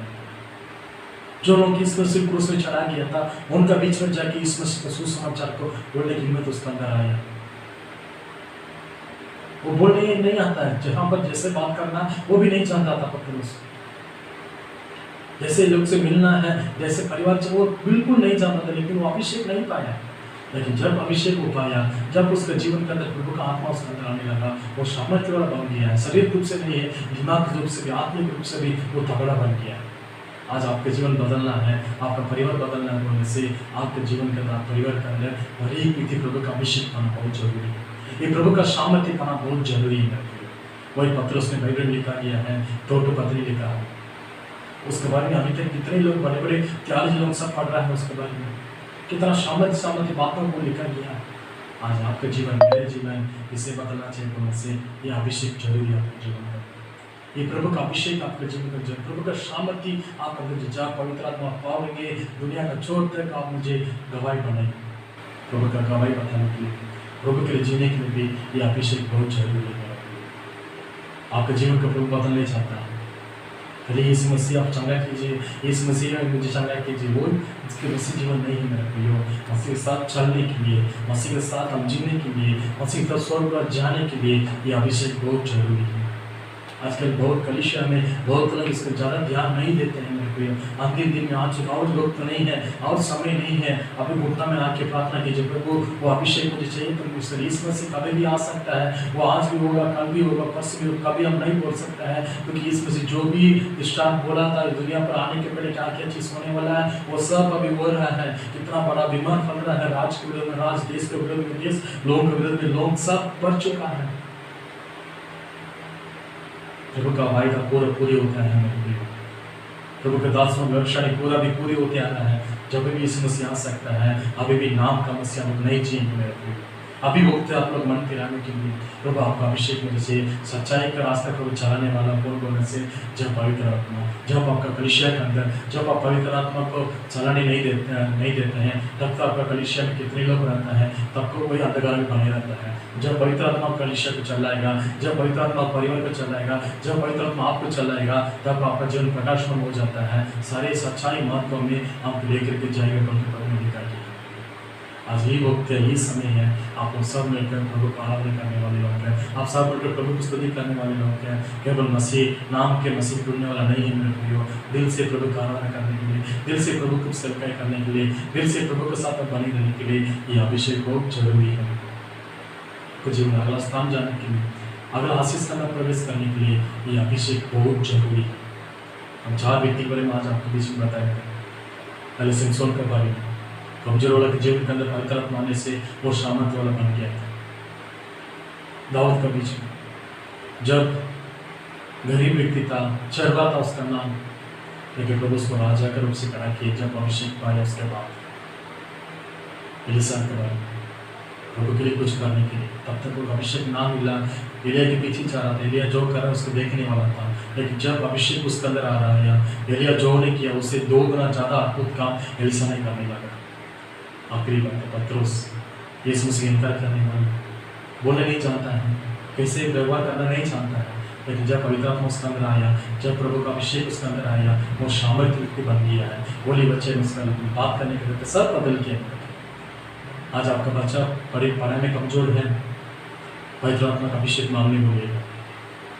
जो लोग इस मसीह क्रूस में चढ़ा गया था, उनका बीच में जाके इस मसीह के सुसमाचार को बोलने की हिम्मत उसके अंदर आया। वो बोलने नहीं आता है, जहां पर जैसे बात करना वो भी नहीं जानता था पत्रोस। जैसे लोग से मिलना है, जैसे परिवार से, वो बिल्कुल नहीं जानता था। लेकिन वो अभिषेक नहीं पाया। लेकिन जब अभिषेक हो पाया, जब उसके जीवन के अंदर प्रभु का आत्मा उसके अंदर आने लगा, वो सामर्थ्य वाला बन गया है। शरीर रूप से नहीं है, दिमाग रूप से भी, आत्मिक रूप से भी वो तगड़ा बन गया है। आज आपके जीवन बदलना है, आपका परिवार बदलना है बोलने से आपके जीवन के अंदर, परिवार के अंदर हर एक व्यक्ति प्रभु का अभिषेक पाना बहुत जरूरी है। ये प्रभु का सामर्थ्य पाना बहुत जरूरी है। वही पत्रोस ने बाइबल में लिखा गया है, 2-पत्री लिखा है। उसके बारे में अभी तक कितने लोग, बड़े बड़े त्यागी लोग सब पढ़ रहा है उसके बारे में, कितना सामर्थ्य बातों को लिखा गया। आज आपका जीवन, मेरे जीवन, इसे बदलना चाहिए बोलने से ये अभिषेक जरूरी है आपके जीवन में। ये प्रभु का अभिषेक आपके जीवन में, जब प्रभु का सामर्थ्य आप अंदर जा, पवित्र आत्मा पाओगे, दुनिया का छोर तक आप मुझे गवाही बनाएंगे। प्रभु का गवाही बताने के लिए, प्रभु के लिए जीने के लिए भी ये अभिषेक बहुत जरूरी है। आपके जीवन का प्रभु बदलने चाहता है। पहले इस मसीह आप चंगा कीजिए, इस मसीह में मुझे चंगा कीजिए, वो इसके मसीह जीवन नहीं है मेरा प्रियो। मसीह के साथ चलने के लिए, मसीह के साथ हम जीने के लिए, मसीह का स्वर्ग पर जाने के लिए ये अभिषेक बहुत जरूरी है। आजकल बहुत कलीसिया में बहुत लोग इसको ज़्यादा ध्यान नहीं देते हैं मेरे को। अंतिम दिन में आ चुका, और लोग तो नहीं है, और समय नहीं है, अभी घुटना में आके प्रार्थना कीजिए, प्रभु वो अभिषेक मुझे चाहिए। तो मुझसे इस मसीह कभी भी आ सकता है, वो आज भी होगा, कल भी होगा, परसों भी होगा, कभी हम नहीं बोल सकता है। क्योंकि इस मसीह जो भी दृष्टांत बोला था दुनिया पर आने के पहले क्या क्या चीज़ होने वाला है, वो सब अभी बोल रहा है। कितना बड़ा बीमार फैल रहा है, राज के विरोध में राज, देश के विरोध में देश, लोगों के विरोध में लोग, सब बढ़ चुका है। प्रभु का वायदा पूरी होता है मेरे प्रिय। प्रभु के दासों की भविष्यवाणी पूरी होते आ रहा है। जब भी इस मसीह आ सकता है, अभी भी नाम का मसीह हम नहीं जिएंगे मेरे प्रिय। अभी वक्त है आप लोग मन फिराने के लिए। प्रभु आपका अभिषेक मुझे चाहिए, सच्चाई का रास्ता प्रभु चलाने वाला बोल बोलने से जब पवित्र आत्मा, जब आपका कलीसिया के अंदर जब आप पवित्र आत्मा को चलाने नहीं देते हैं, तब तो आपका कलीसिया में कितने लोग रहता है, तब को कोई अंधकार में बने रहता है। जब पवित्र आत्मा कलीसिया को चलाएगा, जब पवित्र आत्मा परिवार को चलाएगा, जब पवित्र आत्मा आपको चलाएगा, तब आपका जीवन प्रकाशमान हो जाता है। सारे सच्चाई महत्व में आप लेकर के जाएगा प्रभु प्रभु ने दिखाई। आज ये वक्त है, ये समय है, आप लोग सब मिलकर प्रभु को आराधना करने वाले लोग हैं। आप सब मिलकर प्रभु को स्तुति करने वाले लोग हैं। केवल मसीह नाम के मसीह ढूंढने वाला नहीं है मेरे प्रियो, दिल से प्रभु का आराधना करने के लिए, दिल से प्रभु को सेवकाई करने के लिए, दिल से प्रभु के साथ बने रहने के लिए ये अभिषेक बहुत जरूरी है। कुछ जीवन अगला स्थान जाने के लिए, अगला आशीष का प्रवेश करने के लिए ये अभिषेक बहुत जरूरी है। हम 4 व्यक्ति के बारे में आज आपके बीच में बताए। पहले सिमसोन के बारे में, कमजोर वाला के जीवन के अंदर पवित्र आत्मा आने से वो सामर्थ वाला बन गया था। दाऊद के बीच में जब गरीब व्यक्ति था, चरवा था उसका नाम, लेकिन प्रभु उसको राजा का रूप से खड़ा किया। जब अभिषेक पाया उसके बाद एलिशा के बारे में, प्रभु के लिए कुछ करने के लिए, तब तक वो अभिषेक ना मिला। एलिया के पीछे जा रहा था, एलिया जो कर रहा है उसको देखने वाला था, लेकिन जब अभिषेक उसके अंदर आ रहा है, एलिया जो ने किया उससे 2 गुना ज़्यादा अद्भुत काम एलिशा ने करने लगा। आखिरी बात है पत्रोस, यीशु मसीह इनकार करने वाला, बोलने नहीं चाहता है, कैसे व्यवहार करना नहीं चाहता है, लेकिन जब पवित्र आत्मा उसके अंदर आया, जब प्रभु का अभिषेक उसके अंदर आया, वो सामर्थ्य व्यक्ति बन गया है। बोली बच्चे उसका बात करने के लिए सब बदल के। आज आपका बच्चा पढ़ाई में कमजोर है, पवित्र आत्मा का अभिषेक मांगने बोलेगा।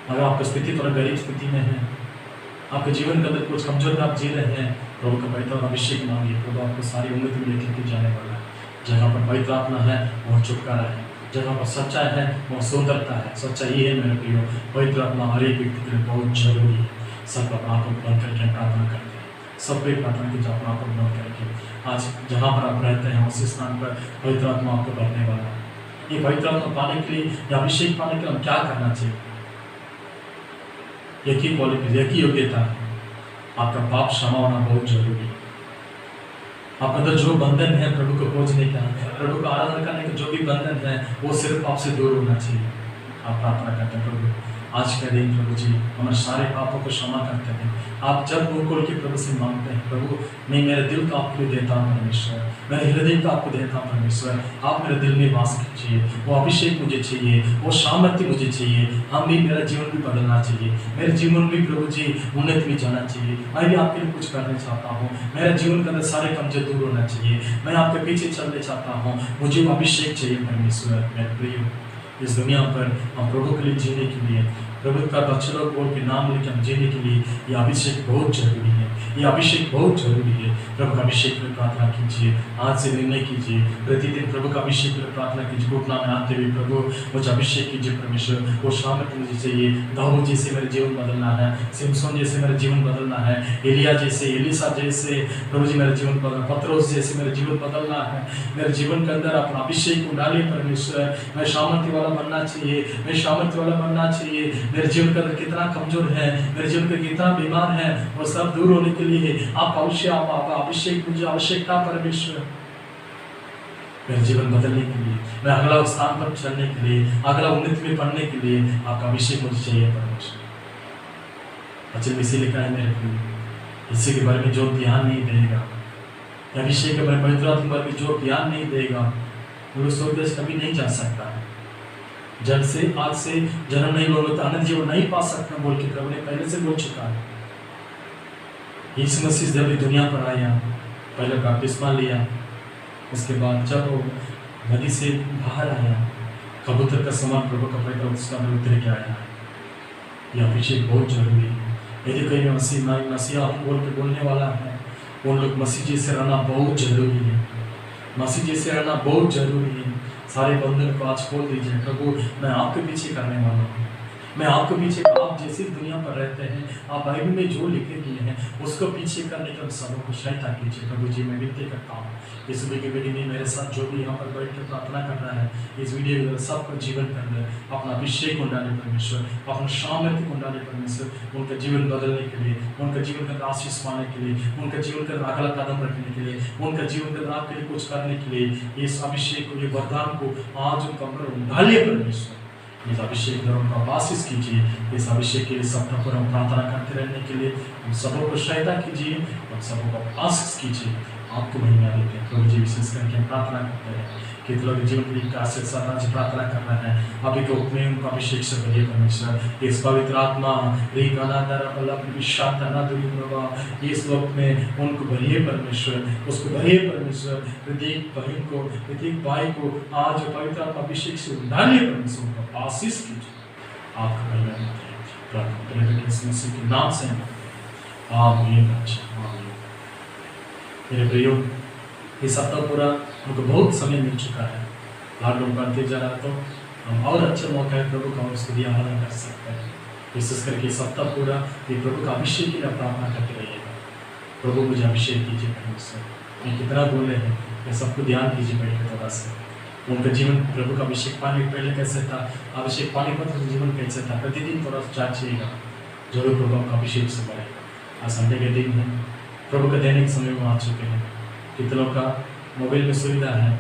अगर आपकी स्थिति थोड़ा गरीब स्थिति में है, आपके जीवन के अंदर कुछ कमजोर में आप जी रहे हैं, प्रभु का पवित्र अभिषेक मांगिए। प्रभु आपको सारी उन्नति में लेकर के जाने वाला है। जहाँ पर पवित्र आत्मा है वह छुटकारा है, जहाँ पर सच्चाई है वह सुंदरता है। सच्चाई है मेरे प्रियो, पवित्र आत्मा हर एक व्यक्ति के लिए बहुत जरूरी है। सब अपना को बंद करके प्रार्थना करते हैं, सब पे प्रार्थना की अपना को बंद करके। आज जहाँ पर आप रहते हैं उसी स्थान पर पवित्र आत्मा आपको बढ़ने वाला है। ये पवित्र आत्मा पाने के लिए या अभिषेक पाने के लिए हम क्या करना चाहिए? एक ही क्वालिटी, एक ही योग्यता है, आपका पाप क्षमा होना बहुत जरूरी है। आप अंदर जो बंधन है प्रभु को खोजने का, प्रभु को आराधना करने का जो भी बंधन है, वो सिर्फ आपसे दूर होना चाहिए। आप प्रार्थना करते हैं, प्रभु आज का दिन प्रभु जी हमारे सारे पापों को क्षमा करते हैं। आप जब मुँह खोल के प्रभु से मांगते हैं, प्रभु मैं मेरे दिल का आपको देता हूँ परमेश्वर, मेरे हृदय का आपको देता हूँ परमेश्वर, आप मेरे दिल में वास कीजिए। वो अभिषेक मुझे चाहिए, वो सामर्थ्य मुझे चाहिए। हम भी, मेरा जीवन भी बदलना चाहिए, मेरे जीवन भी प्रभु जी उन्नति में जाना चाहिए। मैं भी आपके लिए कुछ करना चाहता हूँ, मेरे जीवन के अंदर सारे कमजोर दूर होना चाहिए, मैं आपके पीछे चलने चाहता हूँ। मुझे वो अभिषेक चाहिए परमेश्वर। मेरे प्रिय, इस दुनिया पर हम प्रभु के लिए जीने के लिए, प्रभु का बच्चे लोग बोल के नाम लेकर हम जीने के लिए ये अभिषेक बहुत जरूरी है। ये अभिषेक बहुत जरूरी है। प्रभु का अभिषेक में प्रार्थना कीजिए, आज से निर्णय कीजिए, प्रतिदिन प्रभु का अभिषेक में प्रार्थना कीजिए। घुटना में आते हुए प्रभु मुझे अभिषेक कीजिए परमेश्वर, वो सामर्थ्य मुझे चाहिए। दाऊद जैसे मेरा जीवन बदलना है, सिमसोन जैसे मेरा जीवन बदलना है, एलिया जैसे, एलिशा जैसे प्रभु जी मेरा जीवन बदलना, पत्रोस जैसे मेरा जीवन बदलना है। मेरे जीवन के अंदर अपना अभिषेक को डालिए परमेश्वर। मैं सामर्थ्य वाला बनना चाहिए, मैं सामर्थ्य वाला बनना चाहिए। मेरे जीवन के अंदर कितना कमजोर है, मेरे जीवन में कितना बीमार है, वो सब दूर होने के लिए आप अभिषेक मुझे आवश्यकता परमेश्वर। मेरे जीवन बदलने के लिए, मैं अगला स्थान पर चलने के लिए, अगला उन्नति में पढ़ने के लिए आपका अभिषेक मुझे चाहिए परमेश्वर। वचन में इसी लिखा है मेरे प्रिय, इसी के बारे में जो ध्यान नहीं देगा, अभिषेक के बारे में, पवित्र आत्मा के बारे में जो ज्ञान नहीं देगा, वो स्वर्ग देश कभी नहीं जा सकता है। जल से, आज से जन्म नहीं लोगे तो अनंत जीवन नहीं पा सकता बोल के प्रभु ने पहले से बोल चुका है। यीशु मसीह जब दुनिया पर आया, पहले बपतिस्मा लिया, उसके बाद जब वो नदी से बाहर आया, कबूतर का समान प्रभु का पवित्र उसका उतर के आया। यह अभिषेक बहुत जरूरी है। यदि कोई मसीहा बोलने वाला है, उन लोग मसीह जैसे रहना बहुत जरूरी है। मसीह जैसे रहना बहुत जरूरी है। सारे बंधन को आज खोल दीजिए, प्रभु मैं आपके पीछे करने वाला हूँ। मैं आपके पीछे, आप जैसी दुनिया पर रहते हैं, आप बाइबल में जो लिखे दिए हैं उसको पीछे करने का सबों को सहायता कीजिए। प्रभु जी मैं विनती करता हूँ इस वीडियो के वीडियो में मेरे साथ जो भी यहाँ पर बैठ कर प्रार्थना कर रहा है, इस वीडियो में सबको जीवन के अंदर अपना अभिषेक को डाले परमेश्वर, अपना सामर्थ्य को डाले परमेश्वर, उनका जीवन बदलने के लिए, उनका जीवन का आशीष पाने के लिए, उनका जीवन का अगला कदम रखने के लिए, उनका जीवन का आपके लिए कुछ करने के लिए इस अभिषेक को, ये वरदान को आज उनका अंदर डालिए परमेश्वर। इस अभिषेक में उनका आशीष कीजिए। इस अभिषेक के लिए सबका पर हम प्रार्थना करते रहने के लिए हम सबों को सहायता कीजिए और सबों को आशीष कीजिए। आपको महिमा देते हैं प्रभु जी। विशेष करके हम प्रार्थना करते हैं कि लोग जीवन के लिए आशीष आज प्रार्थना कर रहे हैं, अभी को में उनका अभिषेक से भरिए परमेश्वर। इस पवित्र आत्मा इस वक्त में उनको भरिए परमेश्वर, उसको भरिए परमेश्वर। प्रत्येक बहन को, प्रत्येक भाई को आज पवित्र आत्मा अभिषेक से डालिए परमेश्वर, उनका आशीष कीजिए। आपका महिमा देते हैं प्रार्थना करें इस मसीह के नाम से आमीन। आमीन। मेरे प्रियो, ये सप्ताह पूरा हमको बहुत समय मिल चुका है, लॉकडाउन बढ़ते जा रहा, तो हम और अच्छा मौका है प्रभु का उसके लिए आराधना कर सकते हैं। विशेष करके सप्ताह पूरा ये प्रभु का अभिषेक के लिए प्रार्थना करते रहिएगा। प्रभु मुझे अभिषेक कीजिए परमेश्वर, मैं कितना बोले हैं ये सबको ध्यान कीजिए बैठ के थोड़ा सा। उनका जीवन प्रभु का अभिषेक पाने के पहले कैसे था, अभिषेक पाने के बाद जीवन कैसे था, प्रतिदिन थोड़ा सा चाहिएगा, जरूर प्रभु का अभिषेक से बढ़ेगा। आज संडे के दिन है, प्रभु का देने के समय में आ चुके हैं। कितनों का मोबाइल में सुविधा है,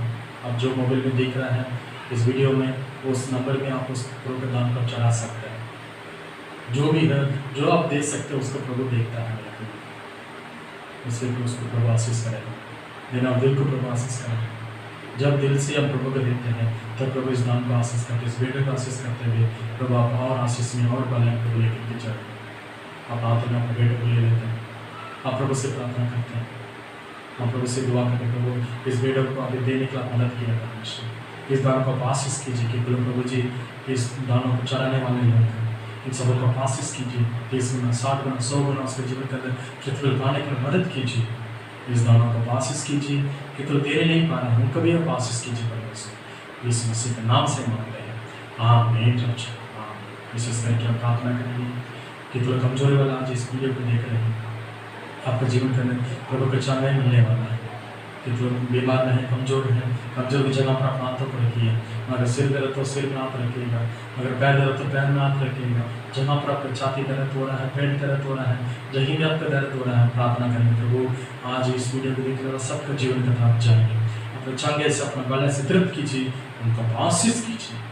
अब जो मोबाइल में दिख रहा है इस वीडियो में, उस नंबर में आप उस प्रभु का दान को चढ़ा सकते हैं। जो भी है, जो आप दे सकते हो उसको प्रभु देखता है, इसलिए उसको प्रभु आशीष करेगा। देना दिल को प्रभु आशीष करेगा। जब दिल से हम प्रभु को देते हैं तब प्रभु इस दान को आशीष करते, इस बेटे को आशीष करते हुए प्रभु आप और आशीष में और बल प्रभु लेकर के चढ़े। आप हाथ में अपने बेटे को ले लेते हैं, आप प्रभु से प्रार्थना करते हैं, आप प्रभु से दुआ करते हैं प्रभु इस बेटे को आप देने के लिए मदद किया परमेश्वर। इस दान को आप आशीष कीजिए कि प्रभु जी इस दानों को चढ़ाने वाले लोग हैं, इन सबों को आशीष कीजिए। 30 गुना 60 गुना 100 गुना उसके जीवन के अंदर प्रतिफल पाने की मदद कीजिए। इस दानों को आशीष कीजिए कि तो तेरे नहीं पा रहे हैं उनको भी आप आशीष कीजिए परमेश्वर। इस मसीह के नाम से मांगते हैं, आमीन। विशेष करके हम प्रार्थना करेंगे कि तो कमजोरी वाला आज इस वीडियो को देख रहे हैं, आपका जीवन करने प्रभु का चांद मिलने वाला है। कि जो बीमार नहीं, कमजोर है, कमजोर की जगह पर आप हाथों को रखिए। अगर सिर दर्द तो सिर में हाथ रखिएगा, अगर पैर दर्द तो पैर में हाथ रखिएगा। जहाँ पर आपका छाती दर्द हो रहा है, पेट दर्द हो रहा है, जहीं भी आपका दर्द हो रहा है, प्रार्थना करेंगे प्रभु आज इस वीडियो को देखने वाला सबका जीवन का धाम जाएंगे। अपने चंगे से अपना गले से तृप्त कीजिए, उनका आशीष कीजिए।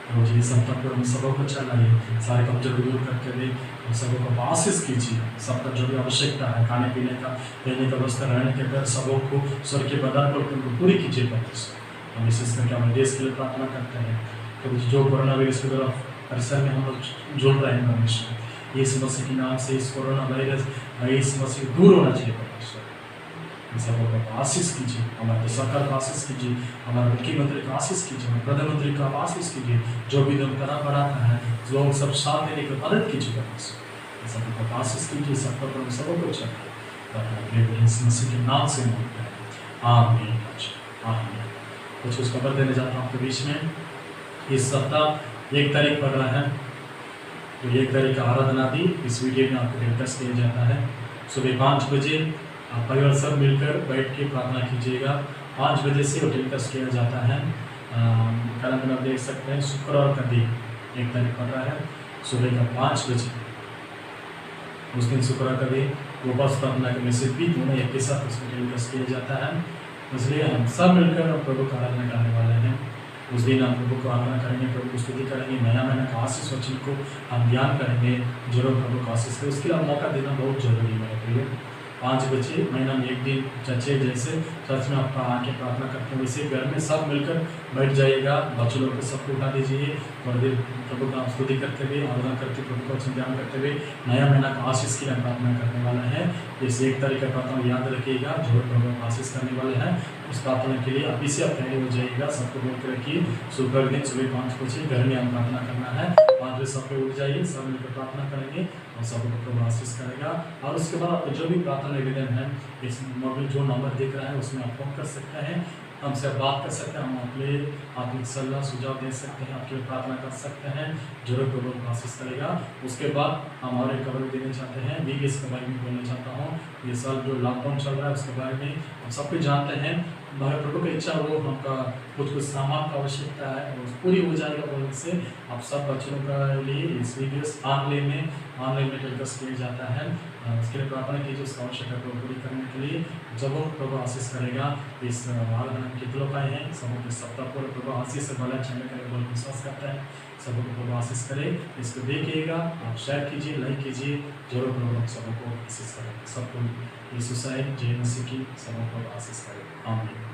रोज ये सब तक हम सबों को चलाइए, सारे कमजोर दूर करके दे, उन सबों को आशीष कीजिए। सबका जो भी आवश्यकता है, खाने पीने का, पहनने का, वस्त्र, रहने के घर, सबों को स्वर्ग के बदान को उनको पूरी कीजिए परमेश्वर। हम विशेष करके हमारे देश के लिए प्रार्थना करते हैं कि जो कोरोना वायरस के द्वारा परिसर में हम लोग जुड़ रहे हैं परमेश्वर, इस मसीह के नाम से इस कोरोना वायरस इस मसीह दूर होना चाहिए परमेश्वर। इन सबों को आशीष कीजिए, हमारे सरकार को आशीष कीजिए, हमारे मुख्यमंत्री को आशीष कीजिए, हमारे प्रधानमंत्री को आप आशीष कीजिए। जो भी दम करा बढ़ाता है लोग सब साथ देने की मदद कीजिए परमेश्वर। इन सबों को आशीष कीजिए, सबका पर सबों को चाहिए इस मसीह के नाम से मांगते हैं, आमीन। आमीन। कुछ उस खबर देने जाता हूँ आपके बीच में। इस सप्ताह 1 तारीख पड़ रहा है, तो 1 तारीख का आराधना भी इस वीडियो में आपको टेलीकास्ट किया जाता है। सुबह 5 बजे आप परिवार सब मिलकर बैठ के प्रार्थना कीजिएगा। 5 बजे से वो टेलीकास्ट किया जाता है। कैलेंडर में आप देख सकते हैं, शुक्रवार का दिन 1 तारीख पड़ रहा है, सुबह का 5 बजे। उस दिन शुक्रवार का दिन उपवास प्रार्थना के मैसेज भी दोनों एक के साथ उसमें टेलीकास्ट किया जाता है। इसलिए हम सब मिलकर प्रभु का आराधना करने वाले हैं। उस दिन हम प्रभु को आराधना करेंगे, प्रभु को स्तुति करेंगे, नया महीना का आशीष वचन को हम ध्यान करेंगे। जरूर प्रभु को आशीष करें, उसके लिए मौका देना बहुत जरूरी है मेरे प्रिय। 5 बजे महीना में एक दिन चर्चे जैसे चर्च में आप आके प्रार्थना करते हैं, वैसे घर में सब मिलकर बैठ जाइएगा। बच्चों लोग को सबको उठा दीजिए और फिर प्रभु का स्तुति करते हुए, आराधना करते, प्रभु का वचन ध्यान करते हुए नया महीना का आशीष की हम प्रार्थना करने वाला है। जैसे 1 तारीख का प्रार्थना याद रखिएगा, जो प्रभु का आशीष करने वाले हैं उस प्रार्थना के लिए अभी से आप तैयारी हो जाइएगा। सबको बोल के रखिए, शुक्रवार दिन सुबह 5 बजे घर में हम प्रार्थना करना है। 5 बजे सब पे उठ जाइए, सब मिलकर प्रार्थना करेंगे और सबको प्रभु आशीष करेगा। और उसके बाद आपको जो भी प्रार्थना निवेदन है, इस मोबाइल जो नंबर दिख रहा है उसमें आप फोन कर सकते हैं। हमसे बात कर सकते हैं, हम आपके लिए आत्मिक सलाह सुझाव दे सकते हैं, आपके लिए प्रार्थना कर सकते हैं। जरूर प्रभु आपको आशीष करेगा। उसके बाद हम और एक खबर देना चाहते हैं, भी इसके बारे में बोलना चाहता हूँ। ये साल जो लॉकडाउन चल रहा है उसके बारे में हम सब कुछ जानते हैं। हमारे प्रभु की इच्छा वो हमका कुछ सामान का आवश्यकता है और पूरी हो जाएगा बोलने से आप सब बच्चों का लिए इस वीडियोस ऑनलाइन में टेलीकास्ट किया जाता है। उसके लिए प्रार्थना कीजिए, उसका आवश्यकता को पूरी करने के लिए। जब वो प्रभु आशीष करेगा। इस आराधना कितने लोग आए हैं, सबों के सप्ताह पूरे प्रभु आशीष से भला चंगे करेगा बोल विश्वास करता है। सबों को प्रभु आशीष करे। इसको देखिएगा, आप शेयर कीजिए, लाइक कीजिए। जरूर प्रभु सबों को आशीष करेगा। सबको यीशु साहेब जय मसीह की सबों को आशीष करे। आमीन।